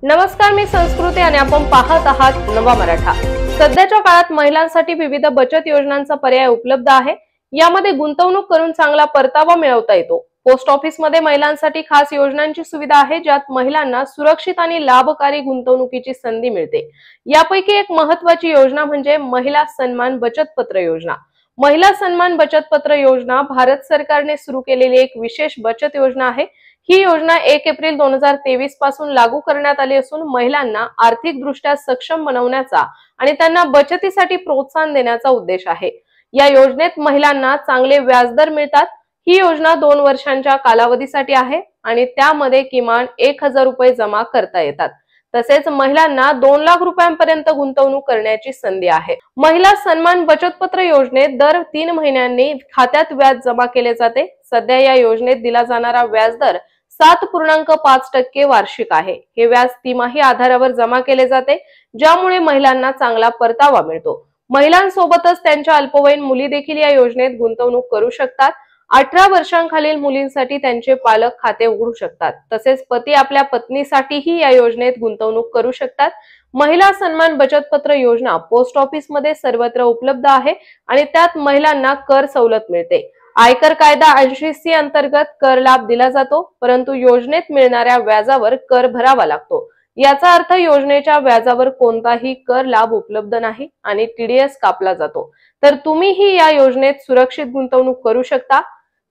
नमस्कार, मी संस्कृती आणि आपण पाहत आहात नवा मराठा। सध्याच्या काळात महिलांसाठी विविध बचत योजनांचा पर्याय उपलब्ध आहे। यामध्ये गुंतवणूक करून चांगला परतावा मिळवता येतो। पोस्ट ऑफिस मध्ये महिलांसाठी खास योजनांची सुविधा आहे, ज्यात महिलांना सुरक्षित आणि लाभकारी गुंतवणुकीची संधी मिळते। यापैकी एक महत्त्वाची योजना म्हणजे महिला सन्मान बचत पत्र योजना। महिला सन्मान बचत पत्र योजना भारत सरकारने सुरू केलेली एक विशेष बचत योजना आहे। ही योजना 1 एप्रिल 2023 पासून लागू करण्यात आली असून महिलांना आर्थिकदृष्ट्या सक्षम बनवण्याचा आणि त्यांना बचतीसाठी प्रोत्साहन देण्याचा उद्देश आहे। या योजनेत महिलांना चांगले व्याजदर मिळतात। ही योजना 2 वर्षांच्या कालावधीसाठी आहे आणि त्यामध्ये किमान 1000 रुपये जमा करता येतात। तसेच महिलांना 2 लाख रुपयांपर्यंत गुंतवणूक करण्याची संधी आहे। महिला सन्मान बचत पत्र योजनेत दर 3 महिन्यांनी खात्यात व्याज जमा केले जाते। सध्या या योजनेत दिला जाणारा व्याजदर 7.5% वार्षिक आहे। हे व्याज तिमाही आधारावर जमा केले जाते, ज्यामुळे महिलांना चांगला परतावा मिळतो। महिलांसोबतच त्यांच्या अल्पवयीन मुली देखील या योजनेत गुंतवणूक करू शकतात। 18 वर्षांखालील मुलींसाठी त्यांचे पालक खाते उघडू शकतात। तसेच पती आपल्या पत्नीसाठीही या योजनेत गुंतवणूक करू शकतात। महिला सन्मान बचत पत्र योजना पोस्ट ऑफिस मध्ये सर्वत्र उपलब्ध आहे आणि त्यात महिलांना कर सवलत मिळते। आयकर कायदा 80C अंतर्गत कर लाभ दिला जातो, परंतु योजनेत मिळणाऱ्या व्याजावर कर भरावा लागतो। याचा अर्थ योजनेच्या व्याजावर कोणताही कर लाभ उपलब्ध नाही आणि TDS कापला जातो। तर तुम्हीही या योजनेत सुरक्षित गुंतवणूक करू शकता।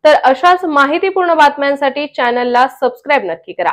तर अशाच माहितीपूर्ण बातम्यांसाठी चॅनलला सबस्क्राइब नक्की करा।